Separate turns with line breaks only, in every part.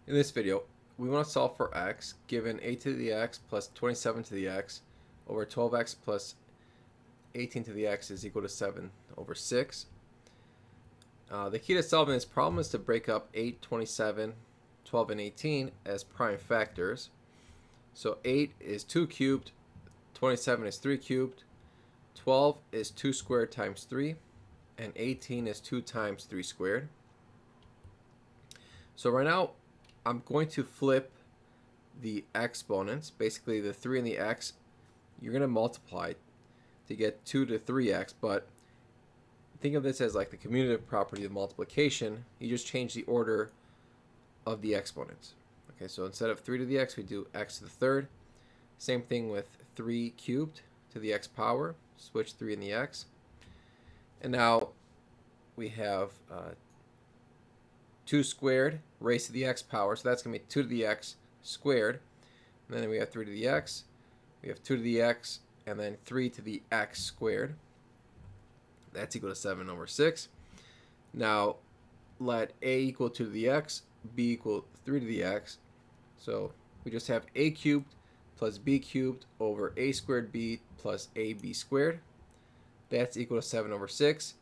In this video, we want to solve for x given a to the x plus 27 to the x over 12x plus 18 to the x is equal to 7 over 6. The key to solving this problem is to break up 8, 27, 12, and 18 as prime factors. So 8 is 2 cubed, 27 is 3 cubed, 12 is 2 squared times 3, and 18 is 2 times 3 squared. So right now, I'm going to flip the exponents, basically the 3 and the x. You're going to multiply to get 2 to 3x, but think of this as like the commutative property of multiplication. You just change the order of the exponents. Okay, so instead of 3 to the x, we do x to the third. Same thing with 3 cubed to the x power. Switch 3 and the x. And now we have 2 squared raised to the x power, so that's going to be 2 to the x squared. And then we have 3 to the x, we have 2 to the x, and then 3 to the x squared. That's equal to 7 over 6. Now let a equal 2 to the x, b equal 3 to the x. So we just have a cubed plus b cubed over a squared b plus ab squared. That's equal to 7 over 6.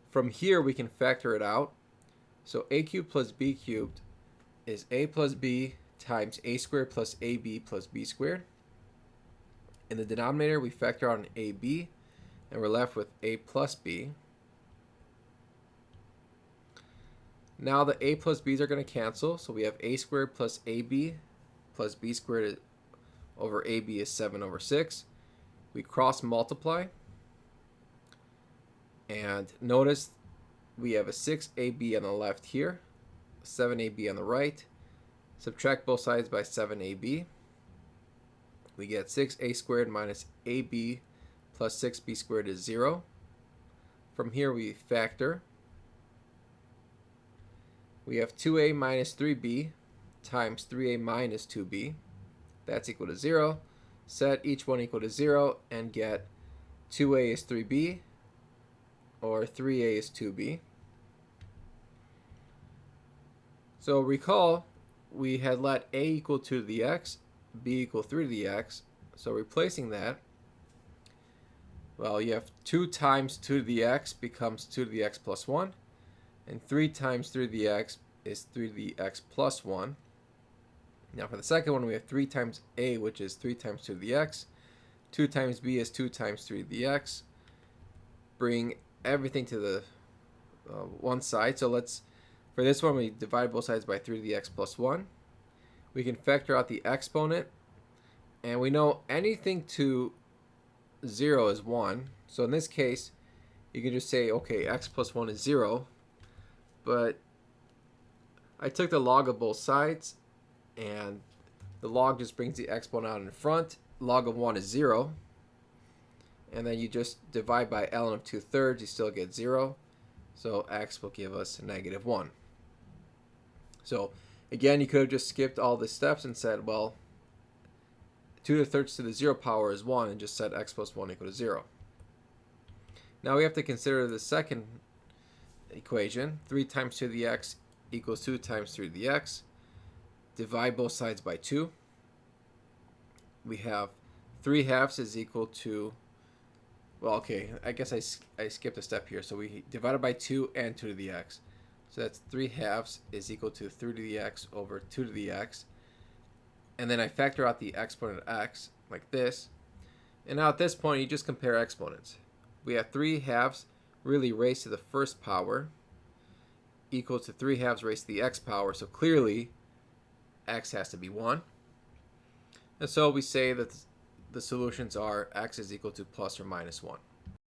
From here we can factor it out. So a cubed plus b cubed is a plus b times a squared plus ab plus b squared. In the denominator, we factor out an ab, and we're left with a plus b. Now the a plus b's are going to cancel, so we have a squared plus ab plus b squared over ab is 7 over 6. We cross multiply, and notice we have a 6ab on the left here, 7ab on the right. Subtract both sides by 7ab. We get 6a squared minus ab plus 6b squared is 0. From here we factor. We have 2a minus 3b times 3a minus 2b. That's equal to 0. Set each one equal to 0 and get 2a is 3b or 3a is 2b. So recall, we had let a equal 2 to the x, b equal 3 to the x. So replacing that, well, you have 2 times 2 to the x becomes 2 to the x plus 1. And 3 times 3 to the x is 3 to the x plus 1. Now for the second one, we have 3 times a, which is 3 times 2 to the x. 2 times b is 2 times 3 to the x. Bring everything to the one side. So for this one, we divide both sides by 3 to the x plus 1. We can factor out the exponent. And we know anything to 0 is 1. So in this case, you can just say, okay, x plus 1 is 0. But I took the log of both sides, and the log just brings the exponent out in front. Log of 1 is 0. And then you just divide by ln of 2/3, you still get 0. So x will give us negative 1. So again, you could have just skipped all the steps and said, well, 2/3 to the 0 power is 1, and just said x plus 1 equal to 0. Now we have to consider the second equation. 3 times 2 to the x equals 2 times 3 to the x. Divide both sides by 2. We have 3 halves is equal to, well, okay, I guess I skipped a step here. So we divided by 2 and 2 to the x. So that's 3 halves is equal to 3 to the x over 2 to the x. And then I factor out the exponent of x like this. And now at this point, you just compare exponents. We have 3 halves really raised to the first power equal to 3 halves raised to the x power. So clearly, x has to be 1. And so we say that the solutions are x is equal to plus or minus 1.